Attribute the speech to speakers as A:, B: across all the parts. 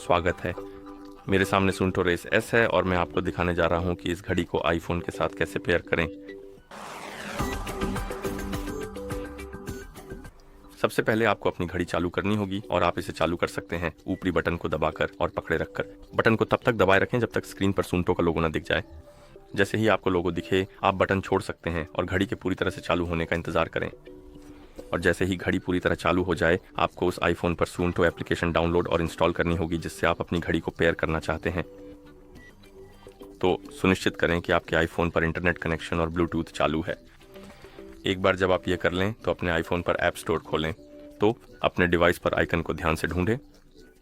A: स्वागत है। मेरे सामने सुंटो रेस एस है और मैं आपको दिखाने जा रहा हूं कि इस घड़ी को आईफोन के साथ कैसे पेयर करें। सबसे पहले आपको अपनी घड़ी चालू करनी होगी और आप इसे चालू कर सकते हैं ऊपरी बटन को दबाकर और पकड़े रखकर। बटन को तब तक दबाए रखें जब तक स्क्रीन पर सुंटो का लोगो न दिख जाए। जैसे ही आपको लोगो दिखे आप बटन छोड़ सकते हैं और घड़ी के पूरी तरह से चालू होने का इंतजार करें। और जैसे ही घड़ी पूरी तरह चालू हो जाए आपको उस आईफोन पर सुंटो एप्लीकेशन डाउनलोड और इंस्टॉल करनी होगी जिससे आप अपनी घड़ी को पेयर करना चाहते हैं। तो सुनिश्चित करें कि आपके आईफोन पर इंटरनेट कनेक्शन और ब्लूटूथ चालू है। एक बार जब आप ये कर लें तो अपने आईफोन पर ऐप स्टोर खोलें। तो अपने डिवाइस पर आइकन को ध्यान से ढूंढें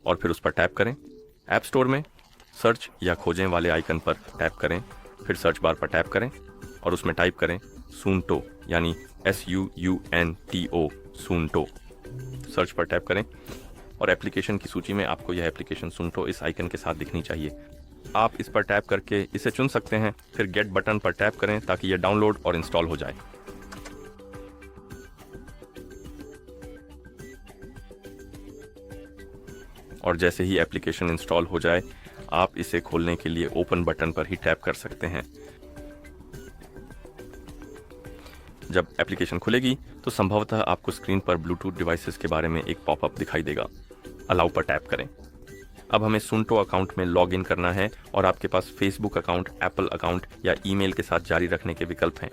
A: और फिर उस पर टैप करें। ऐप स्टोर में सर्च या खोजें वाले आइकन पर टैप करें, फिर सर्च बार पर टैप करें और उसमें टाइप करें सुंटो, यानी SUUNTO, सुंटो। सर्च पर टैप करें और एप्लीकेशन की सूची में आपको यह एप्लीकेशन सुंटो इस आइकन के साथ दिखनी चाहिए। आप इस पर टैप करके इसे चुन सकते हैं, फिर गेट बटन पर टैप करें ताकि यह डाउनलोड और इंस्टॉल हो जाए। और जैसे ही एप्लीकेशन इंस्टॉल हो जाए आप इसे खोलने के लिए ओपन बटन पर ही टैप कर सकते हैं। जब एप्लीकेशन खुलेगी तो संभवतः आपको स्क्रीन पर ब्लूटूथ डिवाइसेस के बारे में एक पॉपअप दिखाई देगा। अलाउ पर टैप करें। अब हमें सुंटो अकाउंट में लॉग इन करना है और आपके पास फेसबुक अकाउंट, एप्पल अकाउंट या ईमेल के साथ जारी रखने के विकल्प हैं।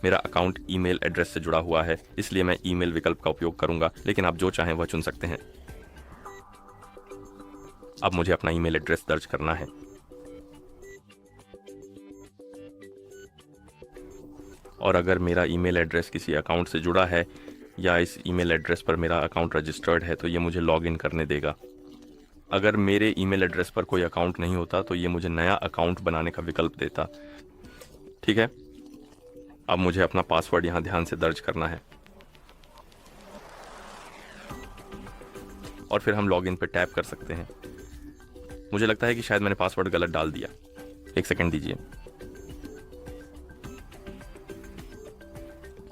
A: मेरा अकाउंट ईमेल एड्रेस से जुड़ा हुआ है इसलिए मैं ईमेल विकल्प का उपयोग करूंगा, लेकिन आप जो चाहें वह चुन सकते हैं। अब मुझे अपना ईमेल एड्रेस दर्ज करना है। और अगर मेरा ईमेल एड्रेस किसी अकाउंट से जुड़ा है या इस ईमेल एड्रेस पर मेरा अकाउंट रजिस्टर्ड है तो ये मुझे लॉग इन करने देगा। अगर मेरे ईमेल एड्रेस पर कोई अकाउंट नहीं होता तो ये मुझे नया अकाउंट बनाने का विकल्प देता। ठीक है, अब मुझे अपना पासवर्ड यहाँ ध्यान से दर्ज करना है और फिर हम लॉग इन पर टैप कर सकते हैं। मुझे लगता है कि शायद मैंने पासवर्ड गलत डाल दिया। एक सेकंड दीजिए।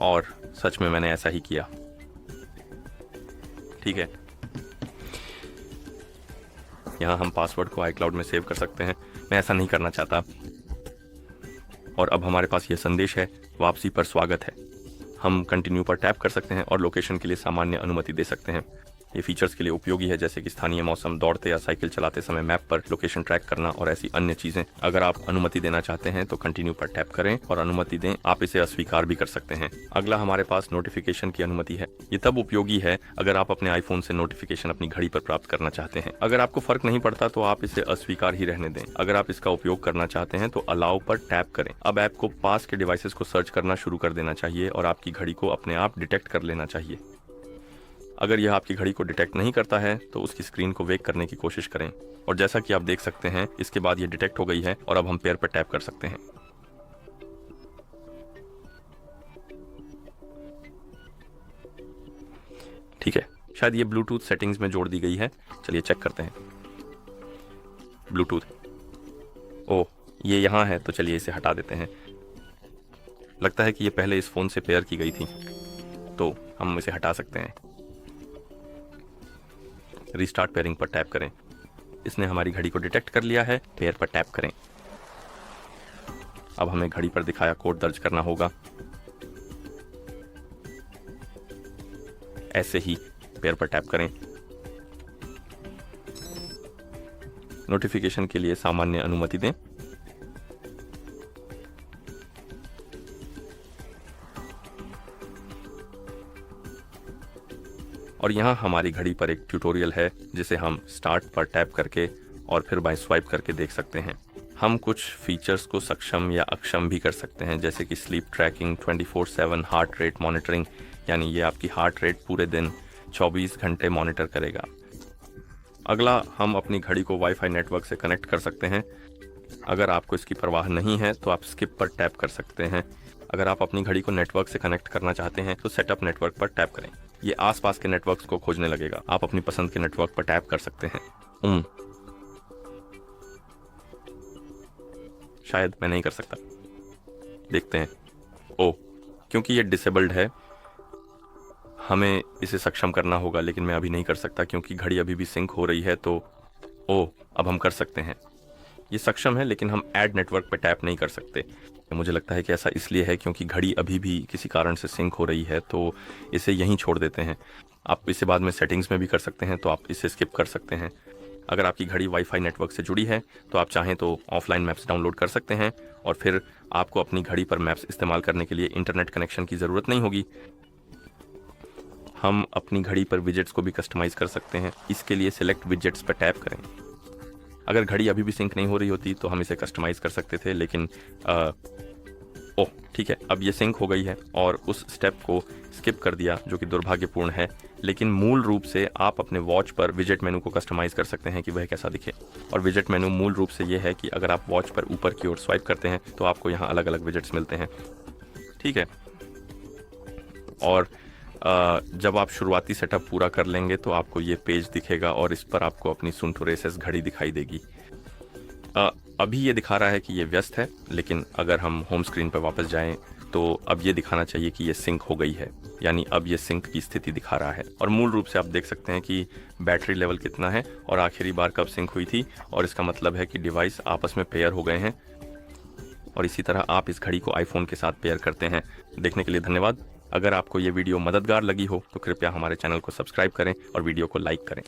A: और सच में मैंने ऐसा ही किया। ठीक है, यहाँ हम पासवर्ड को iCloud में सेव कर सकते हैं। मैं ऐसा नहीं करना चाहता। और अब हमारे पास यह संदेश है, वापसी पर स्वागत है। हम कंटिन्यू पर टैप कर सकते हैं और लोकेशन के लिए सामान्य अनुमति दे सकते हैं। ये फीचर्स के लिए उपयोगी है जैसे कि स्थानीय मौसम, दौड़ते या साइकिल चलाते समय मैप पर लोकेशन ट्रैक करना और ऐसी अन्य चीजें। अगर आप अनुमति देना चाहते हैं तो कंटिन्यू पर टैप करें और अनुमति दें। आप इसे अस्वीकार भी कर सकते हैं। अगला हमारे पास नोटिफिकेशन की अनुमति है। ये तब उपयोगी है अगर आप अपने आईफोन से नोटिफिकेशन अपनी घड़ी पर प्राप्त करना चाहते हैं। अगर आपको फर्क नहीं पड़ता तो आप इसे अस्वीकार ही रहने दें। अगर आप इसका उपयोग करना चाहते हैं तो अलाउ पर टैप करें। अब ऐप को पास के डिवाइसेस को सर्च करना शुरू कर देना चाहिए और आपकी घड़ी को अपने आप डिटेक्ट कर लेना चाहिए। अगर यह आपकी घड़ी को डिटेक्ट नहीं करता है तो उसकी स्क्रीन को वेक करने की कोशिश करें। और जैसा कि आप देख सकते हैं इसके बाद यह डिटेक्ट हो गई है और अब हम पेयर पर टैप कर सकते हैं। ठीक है, शायद ये ब्लूटूथ सेटिंग्स में जोड़ दी गई है। चलिए चेक करते हैं। ब्लूटूथ, ओह ये यहाँ है तो चलिए इसे हटा देते हैं। लगता है कि ये पहले इस फोन से पेयर की गई थी तो हम इसे हटा सकते हैं। रीस्टार्ट पेयरिंग पर टैप करें। इसने हमारी घड़ी को डिटेक्ट कर लिया है। पेयर पर टैप करें। अब हमें घड़ी पर दिखाया कोड दर्ज करना होगा। ऐसे ही पेयर पर टैप करें। नोटिफिकेशन के लिए सामान्य अनुमति दें। और यहाँ हमारी घड़ी पर एक ट्यूटोरियल है जिसे हम स्टार्ट पर टैप करके और फिर बाय स्वाइप करके देख सकते हैं। हम कुछ फीचर्स को सक्षम या अक्षम भी कर सकते हैं जैसे कि sleep tracking, 24/7 heart rate monitoring, यानी ये आपकी हार्ट रेट पूरे दिन 24 घंटे मॉनिटर करेगा। अगला, हम अपनी घड़ी को वाईफाई नेटवर्क से कनेक्ट कर सकते हैं। अगर आपको इसकी परवाह नहीं है तो आप स्किप पर टैप कर सकते हैं। अगर आप अपनी घड़ी को नेटवर्क से कनेक्ट करना चाहते हैं तो सेटअप नेटवर्क पर टैप करें। ये आसपास के नेटवर्क्स को खोजने लगेगा। आप अपनी पसंद के नेटवर्क पर टैप कर सकते हैं। शायद मैं नहीं कर सकता। देखते हैं। ओह, क्योंकि ये डिसेबल्ड है हमें इसे सक्षम करना होगा, लेकिन मैं अभी नहीं कर सकता क्योंकि घड़ी अभी भी सिंक हो रही है। तो ओह, अब हम कर सकते हैं। ये सक्षम है, लेकिन हम ऐड नेटवर्क पे टैप नहीं कर सकते। मुझे लगता है कि ऐसा इसलिए है क्योंकि घड़ी अभी भी किसी कारण से सिंक हो रही है, तो इसे यहीं छोड़ देते हैं। आप इसे बाद में सेटिंग्स में भी कर सकते हैं, तो आप इसे स्किप कर सकते हैं। अगर आपकी घड़ी वाईफाई नेटवर्क से जुड़ी है तो आप चाहें तो ऑफलाइन मैप्स डाउनलोड कर सकते हैं, और फिर आपको अपनी घड़ी पर मैप्स इस्तेमाल करने के लिए इंटरनेट कनेक्शन की ज़रूरत नहीं होगी। हम अपनी घड़ी पर विजेट्स को भी कस्टमाइज़ कर सकते हैं। इसके लिए सिलेक्ट विजेट्स पर टैप करें। अगर घड़ी अभी भी सिंक नहीं हो रही होती तो हम इसे कस्टमाइज़ कर सकते थे, लेकिन ओह ठीक है, अब ये सिंक हो गई है और उस स्टेप को स्किप कर दिया, जो कि दुर्भाग्यपूर्ण है। लेकिन मूल रूप से आप अपने वॉच पर विजेट मेनू को कस्टमाइज़ कर सकते हैं कि वह कैसा दिखे। और विजेट मेनू मूल रूप से ये है कि अगर आप वॉच पर ऊपर की ओर स्वाइप करते हैं तो आपको यहाँ अलग अलग विजेट्स मिलते हैं, ठीक है। और जब आप शुरुआती सेटअप पूरा कर लेंगे तो आपको ये पेज दिखेगा और इस पर आपको अपनी सुंटो रेसेस घड़ी दिखाई देगी। अभी ये दिखा रहा है कि ये व्यस्त है, लेकिन अगर हम होम स्क्रीन पर वापस जाएं तो अब ये दिखाना चाहिए कि ये सिंक हो गई है, यानी अब ये सिंक की स्थिति दिखा रहा है। और मूल रूप से आप देख सकते हैं कि बैटरी लेवल कितना है और आखिरी बार कब सिंक हुई थी, और इसका मतलब है कि डिवाइस आपस में पेयर हो गए हैं। और इसी तरह आप इस घड़ी को आईफोन के साथ पेयर करते हैं। देखने के लिए धन्यवाद। अगर आपको ये वीडियो मददगार लगी हो तो कृपया हमारे चैनल को सब्सक्राइब करें और वीडियो को लाइक करें।